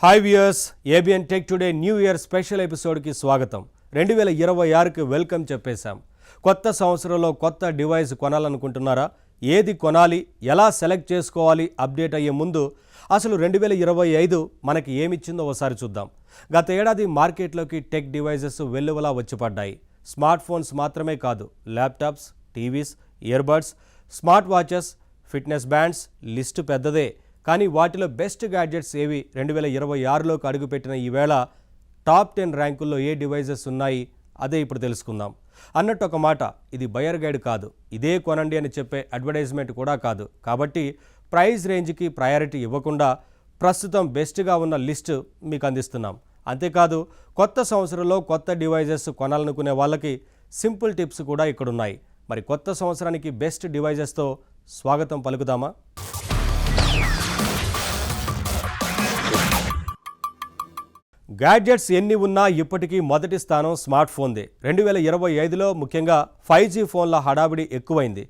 Hi viewers, ABN tech today new year special ఎపిసోడ్కి స్వాగతం. 2026కి వెల్కమ్ చెప్పేశాం. కొత్త సంవత్సరంలో కొత్త డివైస్ కొనాలనుకుంటున్నారా? ఏది కొనాలి, ఎలా సెలెక్ట్ చేసుకోవాలి అప్డేట్ అయ్యే ముందు అసలు 2025 మనకి ఏమిచ్చిందో ఒకసారి చూద్దాం. గత ఏడాది మార్కెట్లోకి టెక్ డివైజెస్ వెల్లువలా వచ్చిపడ్డాయి. స్మార్ట్ ఫోన్స్ మాత్రమే కాదు, laptops, TVs, earbuds, smart watches, fitness bands, list పెద్దదే. కానీ వాటిలో బెస్ట్ గ్యాడ్జెట్స్ ఏవి 2026లోకి అడుగుపెట్టిన ఈవేళ టాప్ 10 ర్యాంకుల్లో ఏ డివైజెస్ ఉన్నాయి అదే ఇప్పుడు తెలుసుకుందాం. అన్నట్టు ఒక మాట, ఇది బయర్ గైడ్ కాదు, ఇదే కొనండి అని చెప్పే అడ్వర్టైజ్మెంట్ కూడా కాదు. కాబట్టి ప్రైస్ రేంజ్కి ప్రయారిటీ ఇవ్వకుండా ప్రస్తుతం బెస్ట్గా ఉన్న లిస్టు మీకు అందిస్తున్నాం. అంతేకాదు, కొత్త సంవత్సరంలో కొత్త డివైజెస్ కొనాలనుకునే వాళ్ళకి సింపుల్ టిప్స్ కూడా ఇక్కడున్నాయి. మరి కొత్త సంవత్సరానికి బెస్ట్ డివైజెస్తో స్వాగతం పలుకుదామా? గ్యాడ్జెట్స్ ఎన్ని ఉన్నా ఇప్పటికీ మొదటి స్థానం స్మార్ట్ ఫోన్దే. 2025లో ముఖ్యంగా 5G ఫోన్ల హడావిడి ఎక్కువైంది.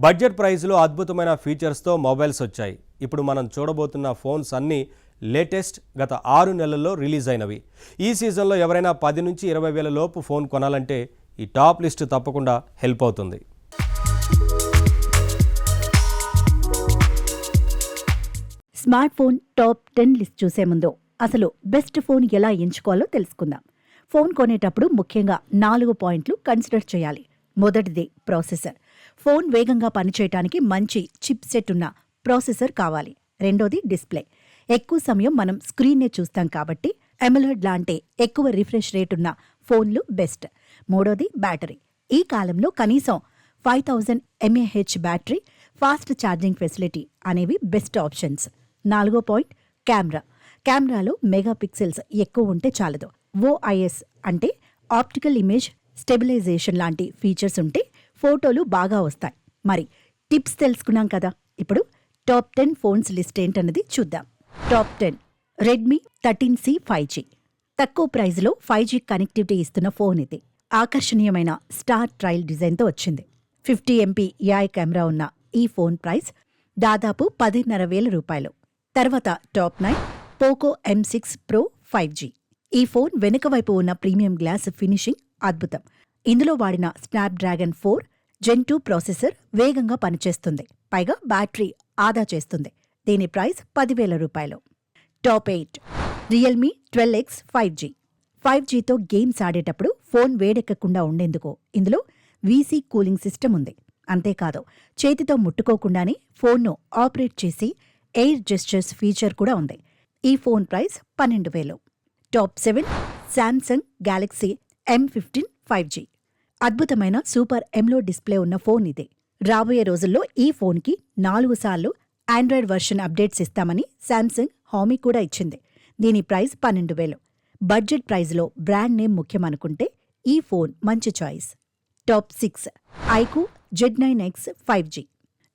బడ్జెట్ ప్రైస్లో అద్భుతమైన ఫీచర్స్తో మొబైల్స్ వచ్చాయి. ఇప్పుడు మనం చూడబోతున్న ఫోన్స్ అన్నీ లేటెస్ట్, గత 6 నెలల్లో రిలీజ్ అయినవి. ఈ సీజన్లో ఎవరైనా 10 నుంచి 20 వేల లోపు ఫోన్ కొనాలంటే ఈ టాప్ లిస్ట్ తప్పకుండా హెల్ప్ అవుతుంది. స్మార్ట్ ఫోన్ టాప్ 10 లిస్ట్ చూసే ముందు అసలు బెస్ట్ ఫోన్ ఎలా ఎంచుకోవాలో తెలుసుకుందాం. ఫోన్ కొనేటప్పుడు ముఖ్యంగా 4 పాయింట్లు కన్సిడర్ చేయాలి. మొదటిది ప్రాసెసర్. ఫోన్ వేగంగా పనిచేయటానికి మంచి చిప్ సెట్ ఉన్న ప్రాసెసర్ కావాలి. రెండోది డిస్ప్లే. ఎక్కువ సమయం మనం స్క్రీన్నే చూస్తాం కాబట్టి ఎమోలెడ్ లాంటి ఎక్కువ రిఫ్రెష్ రేట్ ఉన్న ఫోన్లు బెస్ట్. మూడోది బ్యాటరీ. ఈ కాలంలో కనీసం 5000 mAh battery, fast charging facility అనేవి బెస్ట్ ఆప్షన్స్. 4వ పాయింట్ కెమెరా. కెమెరాలో మెగాపిక్సెల్స్ ఎక్కువ ఉంటే చాలదు. OIS అంటే ఆప్టికల్ ఇమేజ్ స్టెబిలైజేషన్ లాంటి ఫీచర్స్ ఉంటే ఫోటోలు బాగా వస్తాయి. మరి టిప్స్ తెలుసుకున్నాం కదా, ఇప్పుడు టాప్ 10 ఫోన్స్ లిస్ట్ ఏంటన్నది చూద్దాం. టాప్ 10. Redmi 13C 5G. తక్కువ ప్రైజ్లో 5G కనెక్టివిటీ ఇస్తున్న ఫోన్ ఇది. ఆకర్షణీయమైన స్టార్ ట్రయల్ డిజైన్తో వచ్చింది. 50 MP AI కెమెరా ఉన్న ఈ ఫోన్ ప్రైస్ దాదాపు 10,500 రూపాయలు. తర్వాత top 9. Poco M6 Pro 5G. ఈ ఫోన్ వెనుక వైపు ఉన్న ప్రీమియం గ్లాస్ ఫినిషింగ్ అద్భుతం. ఇందులో వాడిన స్నాప్డ్రాగన్ 4 Gen 2 ప్రాసెసర్ వేగంగా పనిచేస్తుంది. పైగా బ్యాటరీ ఆదా చేస్తుంది. దీని ప్రైస్ 10,000 రూపాయలు. టాప్ 8. Realme 12X 5G. 5Gతో గేమ్స్ ఆడేటప్పుడు ఫోన్ వేడెక్కకుండా ఉండేందుకు ఇందులో VC కూలింగ్ సిస్టమ్ ఉంది. అంతేకాదు, చేతితో ముట్టుకోకుండానే ఫోన్ను ఆపరేట్ చేసి ఎయిర్ జెస్చర్స్ ఫీచర్ కూడా ఉంది. ఈ phone price 12,000. Top 7. Samsung Galaxy M15 5G. అద్భుతమైన సూపర్ ఎమ్లో డిస్ప్లే ఉన్న ఫోన్ ఇది. రాబోయే రోజుల్లో ఈ ఫోన్కి 4 సార్లు ఆండ్రాయిడ్ వర్షన్ అప్డేట్స్ ఇస్తామని శాంసంగ్ హామీ కూడా ఇచ్చింది. దీని ప్రైస్ 12,000. బడ్జెట్ ప్రైజ్లో బ్రాండ్ నేమ్ ముఖ్యమనుకుంటే ఈ ఫోన్ మంచి choice. Top 6. IQOO Z9X 5G.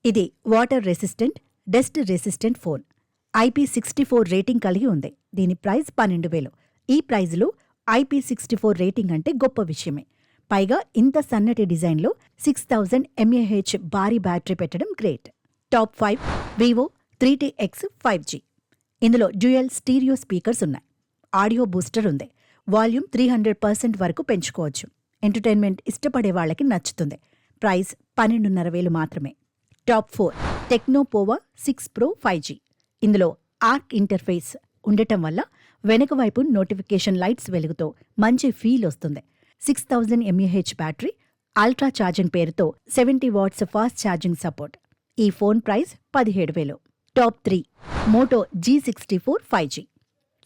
ఇది water resistant, dust resistant phone. IP64 rating కలిగి ఉంది. దీని ప్రైస్ 12,000. ఈ ప్రైజ్లో IP64 రేటింగ్ అంటే గొప్ప విషయమే. పైగా ఇంత సన్నటి డిజైన్లో 6000 mAh భారీ బ్యాటరీ పెట్టడం great. Top 5. Vivo 3TX 5G. ఇందులో డ్యూయల్ స్టీరియో స్పీకర్స్ ఉన్నాయి. ఆడియో బూస్టర్ ఉంది. వాల్యూమ్ 300% వరకు పెంచుకోవచ్చు. ఎంటర్టైన్మెంట్ ఇష్టపడే వాళ్ళకి నచ్చుతుంది. ప్రైస్ 12,500 మాత్రమే. టాప్ 4. టెక్నో పోవా 6 Pro 5G. ఇందులో ఆర్క్ ఇంటర్ఫేస్ ఉండటం వల్ల వెనుక వైపు నోటిఫికేషన్ లైట్స్ వెలుగుతో మంచి ఫీల్ వస్తుంది. 6000 mAh బ్యాటరీ, అల్ట్రా ఛార్జింగ్ పేరుతో 70 వాట్స్ ఫాస్ట్ ఛార్జింగ్ సపోర్ట్. ఈ phone price 17,000. Top 3. Moto G64 5G.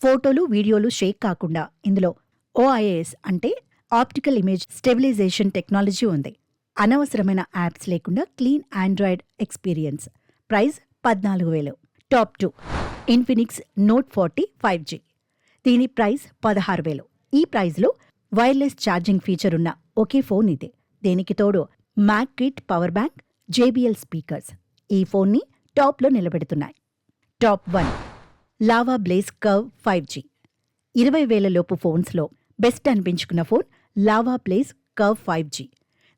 ఫోటోలు, వీడియోలు షేక్ కాకుండా ఇందులో OIS అంటే ఆప్టికల్ ఇమేజ్ స్టెబిలైజేషన్ టెక్నాలజీ ఉంది. అనవసరమైన యాప్స్ లేకుండా clean Android experience. Price 14,000. Top 2. Infinix note 40 5G. దీని ప్రైస్ 16,000. ఈ ప్రైజ్లో వైర్లెస్ ఛార్జింగ్ ఫీచర్ ఉన్న ఒకే ఫోన్ ఇది. దీనికి తోడు మ్యాక్ కిట్ పవర్ బ్యాంక్, JBL స్పీకర్స్ ఈ ఫోన్ని టాప్లో నిలబెడుతున్నాయి. Top 1. Lava Blaze Curve 5G. 20,000 లోపు ఫోన్స్లో బెస్ట్ అనిపించుకున్న phone Lava Blaze Curve 5G.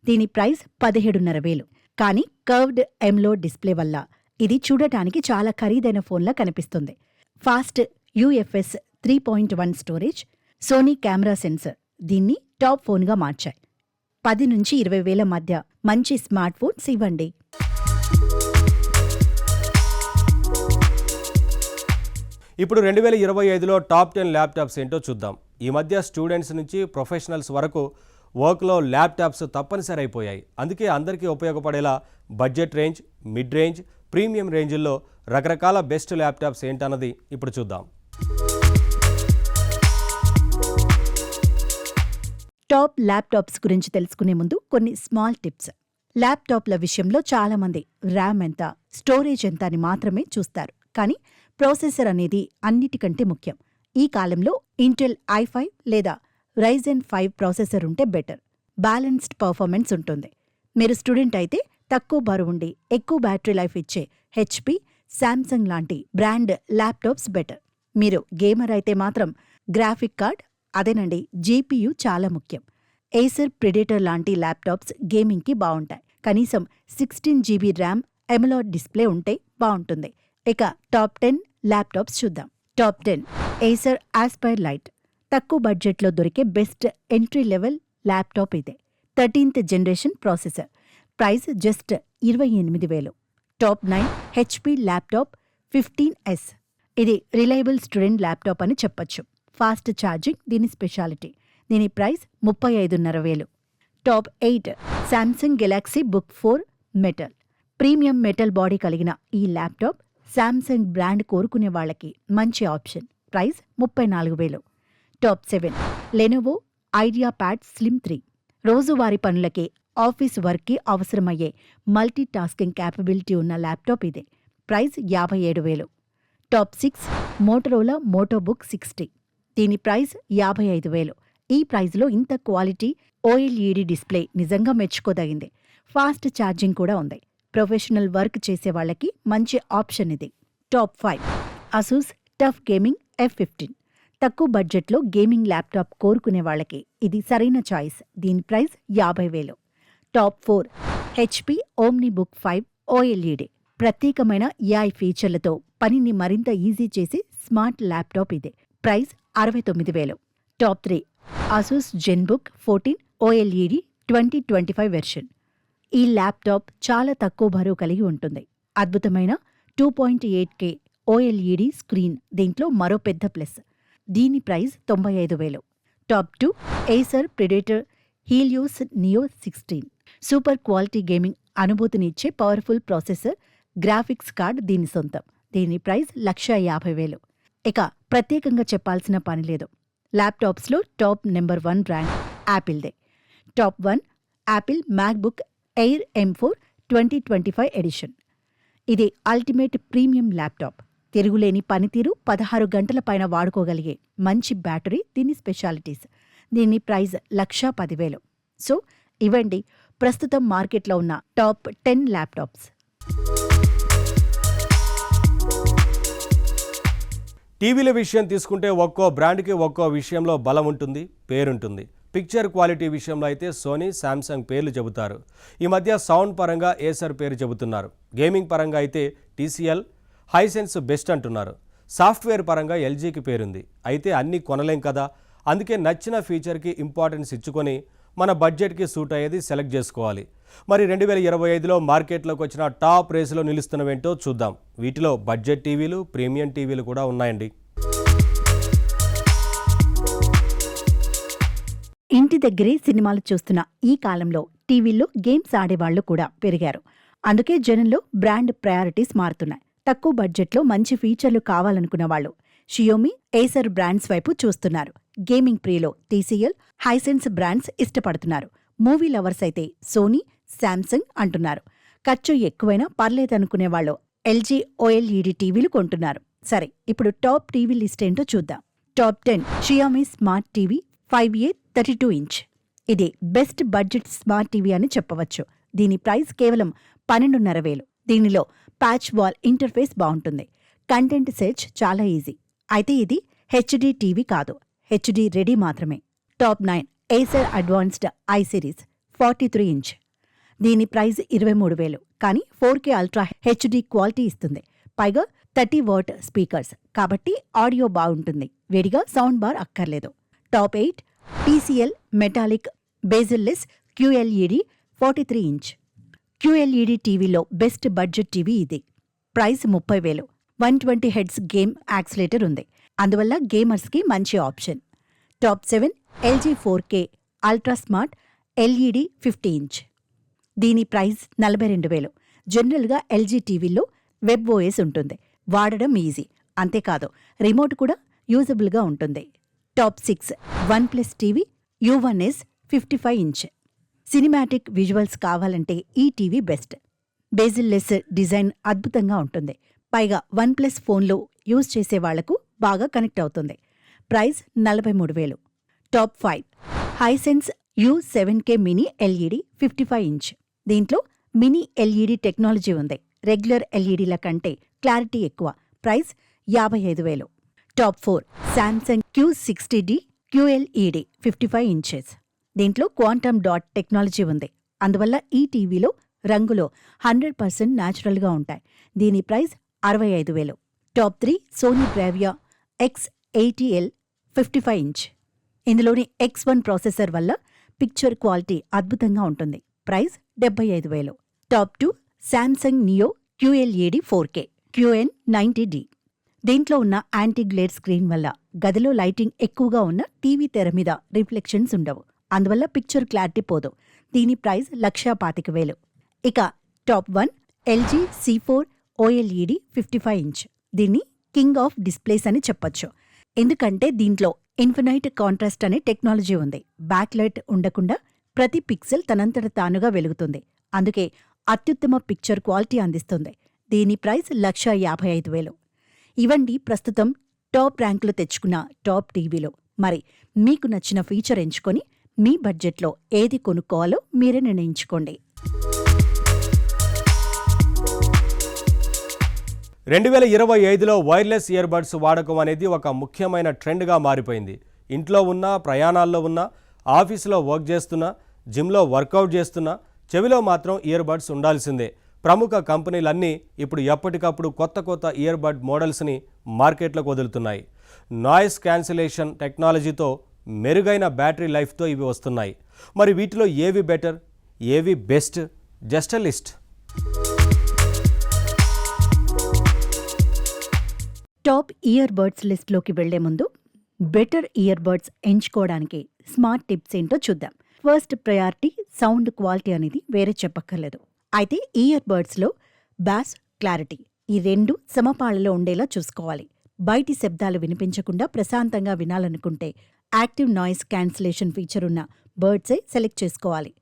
దీని ప్రైస్ 17,500. కానీ కర్వ్డ్ ఎమ్లో డిస్ప్లే వల్ల ఇది చూడటానికి చాలా ఖరీదైన ఫోన్లా కనిపిస్తుంది. Fast UFS 3.1 storage, Sony camera sensor దీన్ని టాప్ ఫోన్గా మార్చాయి. 10 నుంచి 20 వేల మధ్య మంచి స్మార్ట్ ఫోన్స్ ఇవ్వండి. ఇప్పుడు 2025లో టాప్ 10 ల్యాప్టాప్స్ ఏంటో చూద్దాం. ఈ మధ్య స్టూడెంట్స్ నుంచి ప్రొఫెషనల్స్ వరకు వర్క్లో ల్యాప్టాప్స్ తప్పనిసరి అయిపోయాయి. అందుకే అందరికీ ఉపయోగపడేలా budget range, mid range, premium రేంజ్ల్లో రకరకాల బెస్ట్ ల్యాప్టాప్స్ ఏంటన్నది ఇప్పుడు చూద్దాం. టాప్ ల్యాప్టాప్స్ గురించి తెలుసుకునే ముందు కొన్ని స్మాల్ టిప్స్. ల్యాప్టాప్ల విషయంలో చాలామంది ర్యామ్ ఎంత, స్టోరేజ్ ఎంత అని మాత్రమే చూస్తారు. కానీ ప్రాసెసర్ అనేది అన్నిటికంటే ముఖ్యం. ఈ కాలంలో ఇంటెల్ i5 లేదా Ryzen 5 ప్రాసెసర్ ఉంటే బెటర్. బ్యాలెన్స్డ్ పర్ఫార్మెన్స్ ఉంటుంది. మీరు స్టూడెంట్ అయితే తక్కువ బరువుండి ఎక్కువ బ్యాటరీ లైఫ్ ఇచ్చే HP, శాంసంగ్ లాంటి బ్రాండ్ ల్యాప్టాప్స్ బెటర్. మీరు గేమర్ అయితే మాత్రం గ్రాఫిక్ కార్డ్, అదేనండి GPU చాలా ముఖ్యం. ఏసర్ ప్రెడేటర్ లాంటి ల్యాప్టాప్స్ గేమింగ్కి బావుంటాయి. కనీసం 16 GB ర్యామ్, ఎమోలెడ్ డిస్ప్లే ఉంటే బావుంటుంది. ఇక టాప్ 10 ల్యాప్టాప్స్ చూద్దాం. Top 10 Acer Aspire light. తక్కువ బడ్జెట్లో దొరికే బెస్ట్ ఎంట్రీ లెవెల్ ల్యాప్టాప్ ఇదే. 13th generation processor. Price just 28,000. Top 9 HP laptop 15S. ఇది రిలయబుల్ స్టూడెంట్ ల్యాప్టాప్ అని చెప్పొచ్చు. ఫాస్ట్ ఛార్జింగ్ దీని స్పెషాలిటీ. దీని price 35,500. Top 8 Samsung Galaxy book 4 metal. Premium metal body కలిగిన ఈ ల్యాప్టాప్ శాంసంగ్ బ్రాండ్ కోరుకునే వాళ్ళకి మంచి option. Price 34,000. Top 7 Lenovo idea pad slim 3. రోజువారీ పనులకి, ఆఫీస్ వర్క్కి అవసరమయ్యే మల్టీ టాస్కింగ్ క్యాపబిలిటీ ఉన్న ల్యాప్టాప్ ఇదే. ప్రైస్ 57,000. Top 6 Motorola Motobook 60. దీని ప్రైస్ 55,000. ఈ ప్రైజ్లో ఇంత క్వాలిటీ OLED డిస్ప్లే నిజంగా మెచ్చుకోదగింది. ఫాస్ట్ ఛార్జింగ్ కూడా ఉంది. ప్రొఫెషనల్ వర్క్ చేసే వాళ్ళకి మంచి ఆప్షన్ ఇది. Top 5 Asus tough gaming F15. తక్కువ బడ్జెట్లో గేమింగ్ ల్యాప్టాప్ కోరుకునే వాళ్ళకి ఇది సరైన చాయిస్. దీని ప్రైస్ 50,000. Top 4 HP ఓమ్నిబుక్ 5 OLED. ప్రత్యేకమైన AI ఫీచర్లతో పనిని మరింత ఈజీ చేసి స్మార్ట్ ల్యాప్టాప్ ఇదే. Price 69,000. Top 3 Asus ZenBook 14 OLED 2025 version. ఈ ల్యాప్టాప్ చాలా తక్కువ బరువు కలిగి ఉంటుంది. అద్భుతమైన 2.8K OLED స్క్రీన్ దీంట్లో మరో పెద్ద ప్లస్. దీని price 95,000. Top 2 Acer Predator Helios Neo 16. Super quality gaming అనుభూతినిచ్చే పవర్ఫుల్ ప్రాసెసర్, గ్రాఫిక్స్ కార్డ్ దీని సొంతం. దీని ప్రైస్ 150,000. ఇక ప్రత్యేకంగా చెప్పాల్సిన పనిలేదు. ల్యాప్టాప్స్లో టాప్ నెంబర్ 1 బ్రాండ్ యాపిల్దే. Top 1 Apple MacBook Air M4 2025 edition. ఇది అల్టిమేట్ ప్రీమియం ల్యాప్టాప్. తిరుగులేని పనితీరు, 16 గంటల పైన వాడుకోగలిగే మంచి బ్యాటరీ దీని స్పెషాలిటీస్. దీని ప్రైస్ 110,000. సో ఇవండి ప్రస్తుతం మార్కెట్లో ఉన్న టాప్ 10 ల్యాప్టాప్స్. టీవీల విషయం తీసుకుంటే ఒక్కో బ్రాండ్కి ఒక్కో విషయంలో బలం ఉంటుంది, పేరుంటుంది. పిక్చర్ క్వాలిటీ విషయంలో అయితే సోనీ, శాంసంగ్ పేర్లు చెబుతారు. ఈ మధ్య సౌండ్ పరంగా ఏసర్ పేరు చెబుతున్నారు. గేమింగ్ పరంగా అయితే TCL, హైసెన్స్ బెస్ట్ అంటున్నారు. సాఫ్ట్వేర్ పరంగా LGకి పేరుంది. అయితే అన్నీ కొనలేం కదా, అందుకే నచ్చిన ఫీచర్కి ఇంపార్టెన్స్ ఇచ్చుకొని మన బడ్జెట్కి సూట్ అయ్యేది సెలెక్ట్ చేసుకోవాలి. మరి 2025లో మార్కెట్లోకి వచ్చిన టాప్ రేసులో నిలుస్తున్నవేంటో చూద్దాం. వీటిలో బడ్జెట్ టీవీలు, ప్రీమియం టీవీలు కూడా ఉన్నాయండి. ఇంటి దగ్గరే సినిమాలు చూస్తున్న ఈ కాలంలో టీవీల్లో గేమ్స్ ఆడేవాళ్లు కూడా పెరిగారు. అందుకే జనంలో బ్రాండ్ ప్రయారిటీస్ మారుతున్నాయి. తక్కువ బడ్జెట్లో మంచి ఫీచర్లు కావాలనుకున్న వాళ్ళు షియోమి, ఏసర్ బ్రాండ్స్ వైపు చూస్తున్నారు. గేమింగ్ ప్రియలో TCL, హైసెన్స్ బ్రాండ్స్ ఇష్టపడుతున్నారు. మూవీ లవర్స్ అయితే సోనీ, శాంసంగ్ అంటున్నారు. ఖర్చు ఎక్కువైనా పర్లేదనుకునే వాళ్ళు LG OLED టీవీలు కొంటున్నారు. సరే, ఇప్పుడు టాప్ టీవీ లిస్ట్ ఏంటో చూద్దాం. Top 10 Xiaomi smart TV 5A 32 inch. ఇది బెస్ట్ బడ్జెట్ స్మార్ట్ టీవీ అని చెప్పవచ్చు. దీని ప్రైస్ కేవలం 12,500. దీనిలో ప్యాచ్ వాల్ ఇంటర్ఫేస్ బాగుంటుంది. కంటెంట్ సెర్చ్ చాలా ఈజీ. అయితే ఇది HD టీవీ కాదు, HD రెడీ మాత్రమే. Top 9 Acer advanced I series 43 inch. దీని ప్రైస్ 23,000. కానీ 4K అల్ట్రా HD క్వాలిటీ ఇస్తుంది. పైగా 30 వాట్ స్పీకర్స్ కాబట్టి ఆడియో బాగుంటుంది. వేడిగా సౌండ్ బార్ అక్కర్లేదు. Top 8 TCL metallic bezelless QLED 43 inch. QLED టీవీలో బెస్ట్ బడ్జెట్ టీవీ ఇది. ప్రైస్ 30,000. 120 హెడ్స్ గేమ్ యాక్సిలేటర్ ఉంది. అందువల్ల గేమర్స్కి మంచి option. Top 7 LG 4K ultra smart LED 50 inch. దీని ప్రైస్ 42,000. జనరల్గా LG టీవీల్లో వెబ్ OS ఉంటుంది. వాడడం ఈజీ. అంతేకాదు రిమోట్ కూడా యూజబుల్గా ఉంటుంది. Top 6 OnePlus TV U1S 55 inch. Cinematic visuals కావాలంటే ఈ టీవీ బెస్ట్. బేజిల్లెస్ డిజైన్ అద్భుతంగా ఉంటుంది. పైగా OnePlus ఫోన్లో యూజ్ చేసే వాళ్లకు బాగా కనెక్ట్ అవుతుంది. Price 43,000. Top 5 Hisense U7K mini LED 55 inch. దీంట్లో మినీ LED టెక్నాలజీ ఉంది. రెగ్యులర్ ఎల్ఈడీల కంటే క్లారిటీ ఎక్కువ. Price 55,000. Top 4 Samsung Q60D QLED 55 inches. దీంట్లో క్వాంటమ్ డాట్ టెక్నాలజీ ఉంది. అందువల్ల ఈ టీవీలో రంగులో 100% న్యాచురల్గా ఉంటాయి. దీని price 65,000. Top 3 Sony Bravia X80L 55 inch. ఇందులోని X1 ప్రాసెసర్ వల్ల పిక్చర్ క్వాలిటీ అద్భుతంగా ఉంటుంది. Price 75,000. Top 2 Samsung Neo QLED 4K QN90D. దీంట్లో ఉన్న యాంటీ గ్లేర్ స్క్రీన్ వల్ల గదిలో లైటింగ్ ఎక్కువగా ఉన్న టీవీ తెర మీద రిఫ్లెక్షన్స్ ఉండవు. అందువల్ల పిక్చర్ క్లారిటీ పోదు. దీని ప్రైస్ 1,25,000. ఇక top 1 LG C4 OLED 55 inch. దీన్ని కింగ్ ఆఫ్ డిస్ప్లేస్ అని చెప్పొచ్చు. ఎందుకంటే దీంట్లో ఇన్ఫినైట్ కాంట్రాస్ట్ అనే టెక్నాలజీ ఉంది. బ్యాక్ లైట్ ఉండకుండా ప్రతి పిక్సెల్ తనంతట తానుగా వెలుగుతుంది. అందుకే అత్యుత్తమ పిక్చర్ క్వాలిటీ అందిస్తుంది. దీని ప్రైస్ 1,55,000. ఇవండి ప్రస్తుతం టాప్ ర్యాంకులు తెచ్చుకున్న టాప్ టీవీలో. మరి మీకు నచ్చిన ఫీచర్ ఎంచుకొని మీ బడ్జెట్లో ఏది కొనుక్కోవాలో మీరే నిర్ణయించుకోండి. 2025లో వైర్లెస్ ఇయర్బడ్స్ వాడకం అనేది ఒక ముఖ్యమైన ట్రెండ్గా మారిపోయింది. ఇంట్లో ఉన్నా, ప్రయాణాల్లో ఉన్నా, ఆఫీసులో వర్క్ చేస్తున్నా, జిమ్లో వర్కౌట్ చేస్తున్నా చెవిలో మాత్రం ఇయర్బడ్స్ ఉండాల్సిందే. ప్రముఖ కంపెనీలన్నీ ఇప్పుడు ఎప్పటికప్పుడు కొత్త ఇయర్బడ్ మోడల్స్ని మార్కెట్లోకి వదులుతున్నాయి. నాయిస్ క్యాన్సిలేషన్ టెక్నాలజీతో మెరుగైన బ్యాటరీ లైఫ్తో ఇవి వస్తున్నాయి. మరి వీటిలో ఏవి బెటర్, ఏవి best? Just list. Top earbuds లిస్ట్లోకి వెళ్లే ముందు బెటర్ ఇయర్బడ్స్ ఎంచుకోవడానికి స్మార్ట్ టిప్స్ ఏంటో చూద్దాం. ఫస్ట్ ప్రయారిటీ సౌండ్ క్వాలిటీ అనేది వేరే చెప్పక్కర్లేదు. అయితే ఇయర్బడ్స్లో బాస్, క్లారిటీ ఈ రెండు సమపాళ్లలో ఉండేలా చూసుకోవాలి. బయటి శబ్దాలు వినిపించకుండా ప్రశాంతంగా వినాలనుకుంటే యాక్టివ్ నాయిస్ క్యాన్సిలేషన్ ఫీచర్ ఉన్న బర్డ్సే సెలెక్ట్ చేసుకోవాలి.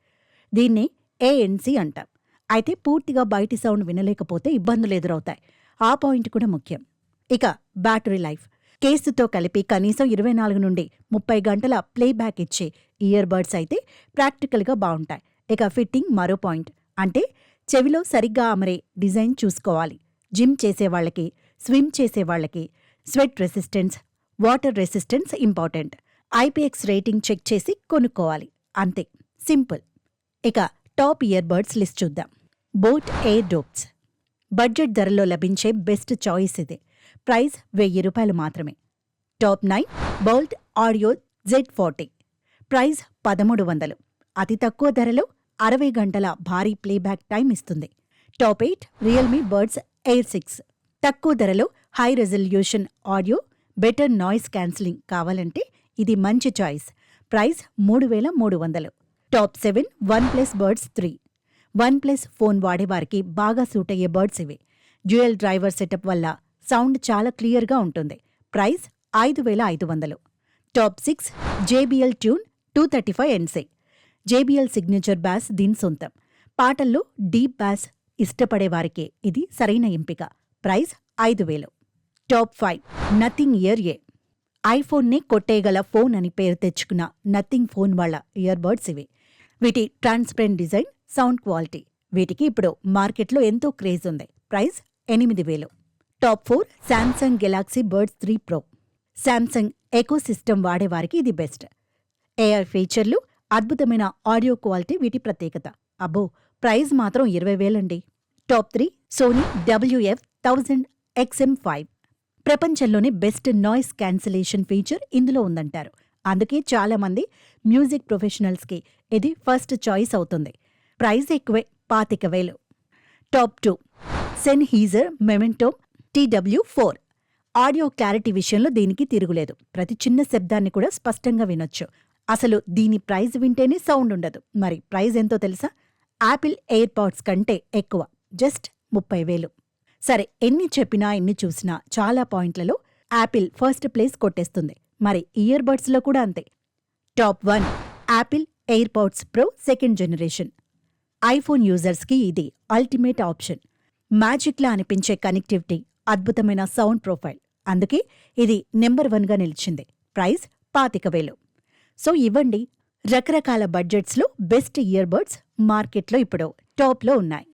దీన్నే ANC అంటాం. అయితే పూర్తిగా బయటి సౌండ్ వినలేకపోతే ఇబ్బందులు ఎదురవుతాయి. ఆ పాయింట్ కూడా ముఖ్యం. ఇక బ్యాటరీ లైఫ్ కేసుతో కలిపి కనీసం 24 నుండి 30 గంటల ప్లేబ్యాక్ ఇచ్చే ఇయర్బడ్స్ అయితే ప్రాక్టికల్గా బాగుంటాయి. ఇక ఫిట్టింగ్ మరో పాయింట్. అంటే చెవిలో సరిగ్గా అమరే డిజైన్ చూసుకోవాలి. జిమ్ చేసేవాళ్లకి, స్విమ్ చేసేవాళ్లకి sweat resistance, water resistance important. IPX rating check చేసి కొనుక్కోవాలి. అంతే, సింపుల్. ఇక టాప్ ఇయర్బడ్స్ లిస్ట్ చూద్దాం. బోట్ ఎయిర్ డోప్స్ బడ్జెట్ ధరలో లభించే బెస్ట్ చాయిస్ ఇదే. ప్రైస్ 1,000 రూపాయలు మాత్రమే. Top 9 Boult audio Z40 price 1,300. అతి తక్కువ ధరలో 60 గంటల భారీ ప్లేబ్యాక్ టైం ఇస్తుంది. టాప్ 8 రియల్మీ బర్డ్స్ ఎయిర్ 6 తక్కువ ధరలో high resolution audio, better noise cancelling కావాలంటే ఇది మంచి choice. Price 3,300. Top 7 OnePlus buds 3 OnePlus phone వాడేవారికి బాగా సూట్ అయ్యే బర్డ్స్ ఇవి. డ్యూయల్ డ్రైవర్ సెటప్ వల్ల సౌండ్ చాలా క్లియర్గా ఉంటుంది. Price 5,500. Top 6 JBL tune 235NC JBL signature bass దీని సొంతం. పాటల్లో డీప్ బ్యాస్ ఇష్టపడేవారికే ఇది సరైన ఎంపిక. Price 5,000. Top 5 Nothing Ear A ఐఫోన్నే కొట్టేయగల ఫోన్ అని పేరు తెచ్చుకున్న నథింగ్ ఫోన్ వాళ్ళ ఇయర్బడ్స్ ఇవి. వీటి ట్రాన్స్పరెంట్ డిజైన్, సౌండ్ క్వాలిటీ వీటికి ఇప్పుడు మార్కెట్లో ఎంతో క్రేజ్ ఉంది. Price 8,000. Top 4 Samsung Galaxy buds 3 Pro Samsung ecosystem వాడేవారికి ఇది బెస్ట్. AI ఫీచర్లు, అద్భుతమైన ఆడియో క్వాలిటీ వీటి ప్రత్యేకత. అబ్బో, ప్రైస్ మాత్రం 20,000 అండి. Top 3 Sony WF-1000 XM5. ప్రపంచంలోనే బెస్ట్ నాయిస్ క్యాన్సిలేషన్ ఫీచర్ ఇందులో ఉందంటారు. అందుకే చాలామంది మ్యూజిక్ ప్రొఫెషనల్స్కి ఇది ఫస్ట్ చాయిస్ అవుతుంది. ప్రైస్ ఎక్కువే, 25,000. Top 2 Sennheiser Momentum TW4. Audio clarity విషయంలో దీనికి తిరుగులేదు. ప్రతి చిన్న శబ్దాన్ని కూడా స్పష్టంగా వినొచ్చు. అసలు దీని ప్రైస్ వింటేనే సౌండ్ ఉండదు. మరి ప్రైస్ ఎంతో తెలుసా? యాపిల్ ఎయిర్పాడ్స్ కంటే ఎక్కువ, జస్ట్ 30,000. సరే, ఎన్ని చెప్పినా ఎన్ని చూసినా చాలా పాయింట్లలో యాపిల్ ఫస్ట్ ప్లేస్ కొట్టేస్తుంది. మరి ఇయర్ బడ్స్లో కూడా అంతే. Top 1 Apple AirPods pro second generation. IPhone యూజర్స్కి ఇది అల్టిమేట్ ఆప్షన్. మ్యాజిక్లా అనిపించే కనెక్టివిటీ, అద్భుతమైన సౌండ్ ప్రొఫైల్. అందుకే ఇది నెంబర్ 1గా నిలిచింది. ప్రైస్ 25,000. సో ఇవ్వండి, రకరకాల బడ్జెట్స్లో బెస్ట్ ఇయర్ బడ్స్ మార్కెట్లో ఇప్పుడు టాప్లో ఉన్నాయి.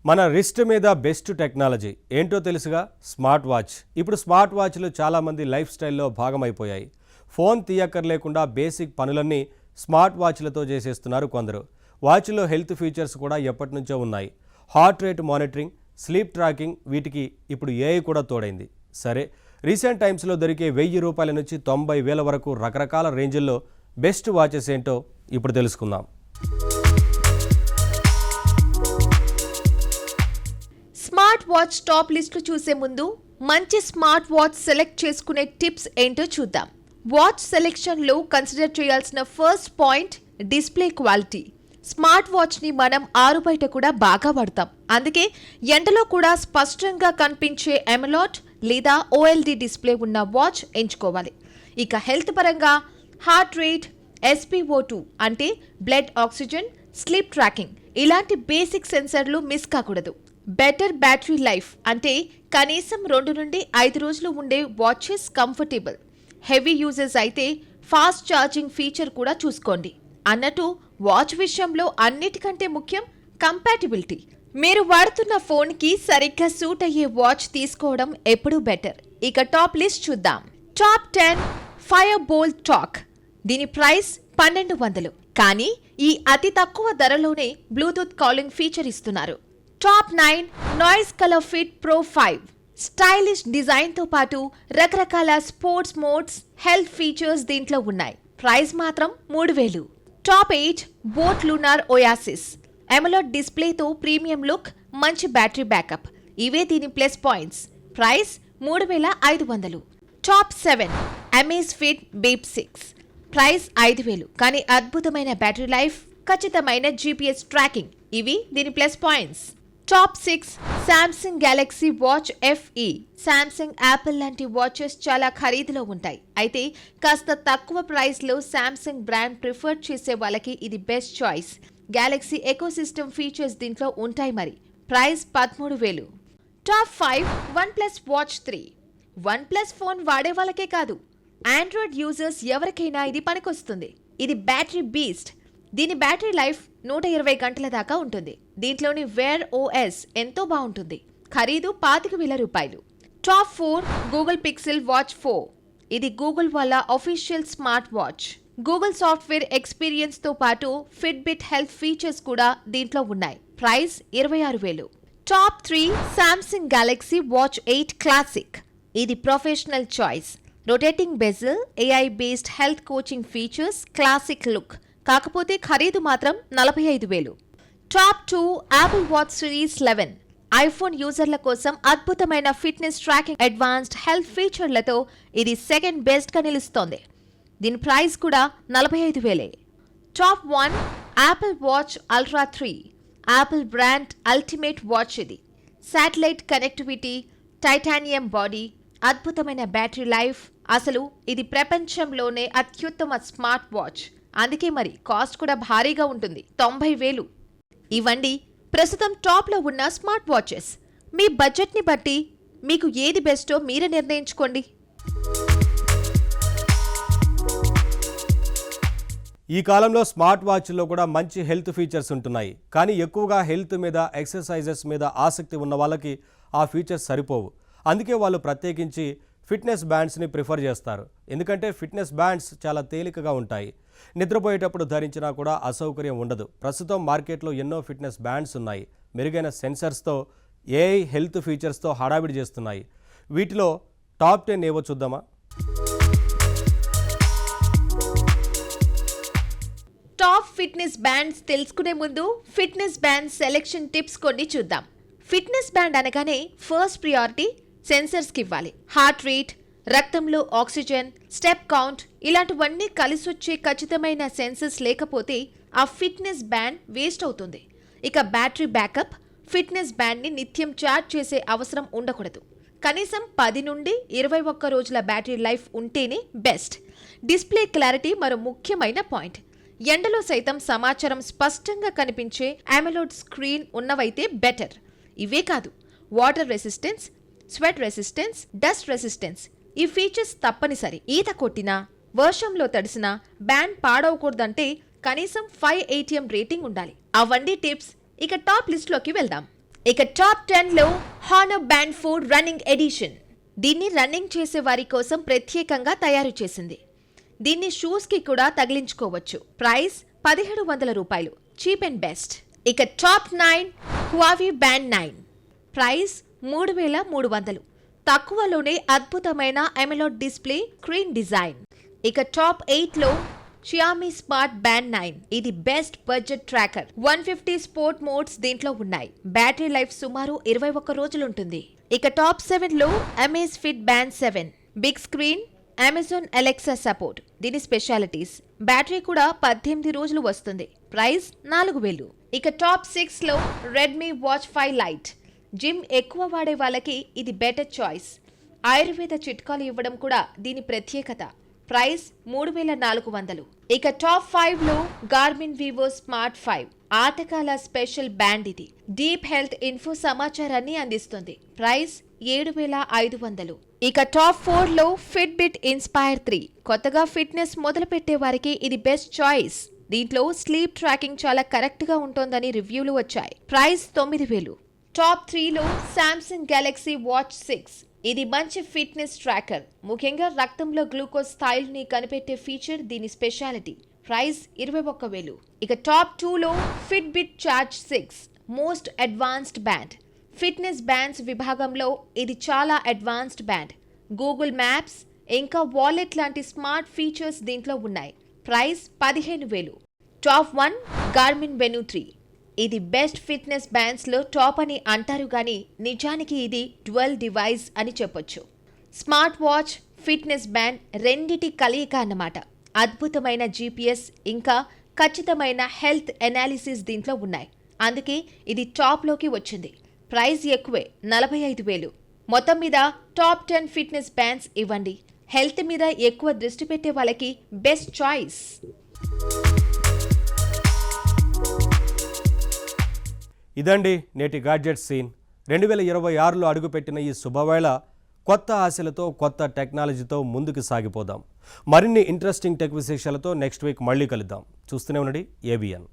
మన రిస్ట్ మీద బెస్ట్ టెక్నాలజీ ఏంటో తెలుసుగా, స్మార్ట్ వాచ్. ఇప్పుడు స్మార్ట్ వాచ్లు చాలామంది లైఫ్ స్టైల్లో భాగమైపోయాయి. ఫోన్ తీయక్కర్లేకుండా బేసిక్ పనులన్నీ స్మార్ట్ వాచ్లతో చేసేస్తున్నారు కొందరు. వాచ్లో హెల్త్ ఫీచర్స్ కూడా ఎప్పటి నుంచో ఉన్నాయి. Heart rate monitoring, sleep tracking, వీటికి ఇప్పుడు AI కూడా తోడైంది. సరే, రీసెంట్ టైమ్స్లో దొరికే 1,000 రూపాయల నుంచి 90,000 వరకు రకరకాల రేంజ్ల్లో బెస్ట్ వాచెస్ ఏంటో ఇప్పుడు తెలుసుకుందాం. స్మార్ట్ వాచ్ టాప్ లిస్టు చూసే ముందు మంచి స్మార్ట్ వాచ్ సెలెక్ట్ చేసుకునే టిప్స్ ఏంటో చూద్దాం. వాచ్ సెలెక్షన్లో కన్సిడర్ చేయాల్సిన first point display quality. Smart వాచ్ని మనం ఆరు బయట కూడా బాగా వాడతాం. అందుకే ఎండలో కూడా స్పష్టంగా కనిపించే ఎమలాడ్ లేదా OLED డిస్ప్లే ఉన్న వాచ్ ఎంచుకోవాలి. ఇక హెల్త్ పరంగా హార్ట్ రేట్, SpO2 అంటే బ్లడ్ ఆక్సిజన్, స్లీప్ ట్రాకింగ్ ఇలాంటి బేసిక్ సెన్సర్లు మిస్ కాకూడదు. బెటర్ బ్యాటరీ లైఫ్ అంటే కనీసం 2 నుండి 5 రోజులు ఉండే వాచెస్ కంఫర్టబుల్. హెవీ యూజర్స్ అయితే ఫాస్ట్ ఛార్జింగ్ ఫీచర్ కూడా చూసుకోండి. అన్నట్టు వాచ్ విషయంలో అన్నిటికంటే ముఖ్యం కంపాటిబిలిటీ. మీరు వాడుతున్న ఫోన్కి సరిగ్గా సూట్ అయ్యే వాచ్ తీసుకోవడం ఎప్పుడూ బెటర్. ఇక టాప్ లిస్ట్ చూద్దాం. Top 10 fire bolt talk. దీని ప్రైస్ 1,200. కానీ ఈ అతి తక్కువ ధరలోనే బ్లూటూత్ కాలింగ్ ఫీచర్ ఇస్తున్నారు. Top 9 noise colour fit pro 5. Stylish డిజైన్తో పాటు రకరకాల స్పోర్ట్స్ మోడ్స్, హెల్త్ ఫీచర్స్ దీంట్లో ఉన్నాయి. ప్రైస్ మాత్రం 3,000. Top 8 Boat Lunar Oasis. AMOLED డిస్ప్లేతో ప్రీమియం లుక్, మంచి బ్యాటరీ బ్యాకప్ ఇవే దీని plus points. Price 3,500. Top 7 Amazfit Bip 6. Price 5,000. కానీ అద్భుతమైన బ్యాటరీ లైఫ్, ఖచ్చితమైన GPS ట్రాకింగ్ ఇవి దీని plus points. Top 6 Samsung Galaxy watch FE. Samsung, Apple లాంటి వాచెస్ చాలా ఖరీదులో ఉంటాయి. అయితే కాస్త తక్కువ ప్రైస్లో శాంసంగ్ బ్రాండ్ ప్రిఫర్ చేసే వాళ్ళకి ఇది best choice. Galaxy ecosystem features దీంట్లో ఉంటాయి. మరి price 13,000. Top 5 OnePlus Watch 3. OnePlus phone వాడే వాళ్ళకే కాదు, ఆండ్రాయిడ్ యూజర్స్ ఎవరికైనా ఇది పనికొస్తుంది. ఇది బ్యాటరీ బీస్ట్. దీని బ్యాటరీ లైఫ్ 120 గంటల దాకా ఉంటుంది. దీంట్లోని వేర్ OS ఎంతో బాగుంటుంది. ఖరీదు 25,000 రూపాయలు. Top 4 Google Pixel watch 4. ఇది గూగుల్ వాళ్ళ official smart watch. Google software ఎక్స్పీరియన్స్తో పాటు ఫిట్బిట్ హెల్త్ ఫీచర్స్ కూడా దీంట్లో ఉన్నాయి. Price 26,000. Top 3 Samsung Galaxy watch 8 classic. ఇది professional choice. Rotating bezel, AI based health coaching features, classic look. కాకపోతే ఖరీదు మాత్రం 45,000. Top 2 Apple watch series 11. IPhone యూజర్ల కోసం అద్భుతమైన ఫిట్నెస్ ట్రాకింగ్, అడ్వాన్స్డ్ హెల్త్ ఫీచర్లతో ఇది సెకండ్ బెస్ట్గా నిలుస్తోంది. దీని ప్రైస్ కూడా 45,000. Top 1 Apple watch ultra 3. Apple brand ultimate watch ఇది. శాటిలైట్ కనెక్టివిటీ, టైటానియం బాడీ, అద్భుతమైన బ్యాటరీ లైఫ్. అసలు ఇది ప్రపంచంలోనే అత్యుత్తమ స్మార్ట్ వాచ్. అందుకే మరి కాస్ట్ కూడా భారీగా ఉంటుంది, 90,000. ఇవ్వండి ప్రస్తుతం టాప్లో ఉన్న స్మార్ట్ వాచెస్. మీ బడ్జెట్ని బట్టి మీకు ఏది బెస్టో మీరే నిర్ణయించుకోండి. ఈ కాలంలో స్మార్ట్ వాచ్ల్లో కూడా మంచి హెల్త్ ఫీచర్స్ ఉంటున్నాయి. కానీ ఎక్కువగా హెల్త్ మీద, ఎక్సర్సైజెస్ మీద ఆసక్తి ఉన్న వాళ్ళకి ఆ ఫీచర్స్ సరిపోవు. అందుకే వాళ్ళు ప్రత్యేకించి ఫిట్నెస్ బ్యాండ్స్ని ప్రిఫర్ చేస్తారు. ఎందుకంటే ఫిట్నెస్ బ్యాండ్స్ చాలా తేలికగా ఉంటాయి. నిద్రపోయేటప్పుడు ధరించినా కూడా అసౌకర్యం ఉండదు. ప్రస్తుతం మార్కెట్లో ఎన్నో ఫిట్నెస్ బ్యాండ్స్ ఉన్నాయి. మెరుగైన సెన్సర్స్తో, ఏఐ హెల్త్ ఫీచర్స్తో హడావిడి చేస్తున్నాయి. వీటిలో టాప్ 10 ఏవో చూద్దామా? టాప్ ఫిట్నెస్ బ్యాండ్స్ తెలుసుకునే ముందు ఫిట్నెస్ బ్యాండ్ సెలెక్షన్ టిప్స్ కొన్ని చూద్దాం. ఫిట్నెస్ బ్యాండ్ అనగానే ఫస్ట్ ప్రియారిటీ సెన్సర్స్కి ఇవ్వాలి. హార్ట్ రేట్, రక్తంలో ఆక్సిజన్, స్టెప్ కౌంట్ ఇలాంటివన్నీ కలిసొచ్చే ఖచ్చితమైన సెన్సర్స్ లేకపోతే ఆ ఫిట్నెస్ బ్యాండ్ వేస్ట్ అవుతుంది. ఇక బ్యాటరీ బ్యాకప్, ఫిట్నెస్ బ్యాండ్ని నిత్యం ఛార్జ్ చేసే అవసరం ఉండకూడదు. కనీసం 10 నుండి 21 రోజుల బ్యాటరీ లైఫ్ ఉంటేనే బెస్ట్. డిస్ప్లే క్లారిటీ మరో ముఖ్యమైన పాయింట్. ఎండలో సైతం సమాచారం స్పష్టంగా కనిపించే AMOLED స్క్రీన్ ఉన్నవైతే బెటర్. ఇవే కాదు, water resistance, sweat resistance, dust resistance ఈ ఫీచర్స్ తప్పనిసరి. ఈత కొట్టినా, వర్షంలో తడిసినా బ్యాండ్ పాడవకూడదంటే కనీసం 5 ATM రేటింగ్ ఉండాలి. అవన్నీ టిప్స్. ఇక టాప్ లిస్ట్లోకి వెళ్దాం. ఇక టాప్ 10లో హానర్ బ్యాండ్ 4 రన్నింగ్ ఎడిషన్. దీన్ని రన్నింగ్ చేసే వారి కోసం ప్రత్యేకంగా తయారు చేసింది. దీన్ని షూస్కి కూడా తగిలించుకోవచ్చు. ప్రైస్ 1700 రూపాయలు, చీప్ అండ్ బెస్ట్. ఇక టాప్ 9 హువావీ బ్యాండ్ 9. ప్రైస్ 3300. తక్కువలోనే అద్భుతమైన AMOLED డిస్ప్లే, స్క్రీన్ డిజైన్. ఇక టాప్ 8లో షియామీ స్మార్ట్ బ్యాండ్ 9. ఇది best budget tracker. 150 sport modes దీంట్లో ఉన్నాయి. బ్యాటరీ లైఫ్ సుమారు 21 రోజులుంటుంది. ఇక టాప్ 7లో Amazfit band 7. Big screen, Amazon Alexa support దీని స్పెషాలిటీస్. బ్యాటరీ కూడా 18 రోజులు వస్తుంది. ప్రైస్ 4000. ఇక టాప్ 6లో రెడ్మీ వాచ్ 5 లైట్. జిమ్ ఎక్కువ వాడే వాళ్ళకి ఇది బెటర్ చాయిస్. ఆయుర్వేద చిట్కాలు ఇవ్వడం కూడా దీని ప్రత్యేకత. ప్రైస్ 3400. ఇక టాప్ 5లో గార్మిన్ వివో స్మార్ట్ 5. ఆటకాల స్పెషల్ బ్యాండ్ ఇది. డీప్ హెల్త్ ఇన్ఫో సమాచారాన్ని అందిస్తుంది. ప్రైస్ 7500. ఇక టాప్ 4లో ఫిట్బిట్ ఇన్స్పైర్ 3. కొత్తగా ఫిట్నెస్ మొదలు పెట్టే వారికి ఇది బెస్ట్ చాయిస్. దీంట్లో స్లీప్ ట్రాకింగ్ చాలా కరెక్ట్ గా ఉంటోందని రివ్యూలు వచ్చాయి. ప్రైస్ 9000. టాప్ 3లో సామ్సంగ్ గెలాక్సీ వాచ్ 6. ఇది మంచి ఫిట్నెస్ ట్రాకర్. ముఖ్యంగా రక్తంలో గ్లూకోజ్ స్థాయిల్ని కనిపెట్టే ఫీచర్ దీని స్పెషాలిటీ. ప్రైస్ 21000. ఇక టాప్ 2లో Fitbit charge 6 most advanced band. Fitness bands విభాగంలో ఇది చాలా అడ్వాన్స్డ్ బ్యాండ్. గూగుల్ మ్యాప్స్ ఇంకా వాలెట్ లాంటి స్మార్ట్ ఫీచర్స్ దీంట్లో ఉన్నాయి. ప్రైస్ 15000. Top 1 Garmin venue 3. ఇది బెస్ట్ ఫిట్నెస్ బ్యాండ్స్లో టాప్ అని అంటారు కానీ నిజానికి ఇది డ్యువల్ డివైస్ అని చెప్పొచ్చు. స్మార్ట్ వాచ్, ఫిట్నెస్ బ్యాండ్ రెండిటి కలయిక అన్నమాట. అద్భుతమైన GPS ఇంకా ఖచ్చితమైన హెల్త్ ఎనాలిసిస్ దీంట్లో ఉన్నాయి. అందుకే ఇది టాప్లోకి వచ్చింది. ప్రైస్ ఎక్కువే, 45000. మొత్తం మీద టాప్ 10 ఫిట్నెస్ బ్యాండ్స్ ఇవ్వండి. హెల్త్ మీద ఎక్కువ దృష్టి పెట్టే వాళ్ళకి బెస్ట్ చాయిస్. ఇదండి నేటి గాడ్జెట్ సీన్. 2026లో అడుగుపెట్టిన ఈ శుభవేళ కొత్త ఆశలతో, కొత్త టెక్నాలజీతో ముందుకు సాగిపోదాం. మరిన్ని ఇంట్రెస్టింగ్ టెక్ విశేషాలతో నెక్స్ట్ వీక్ మళ్ళీ కలుద్దాం. చూస్తూనే ఉండండి ABN.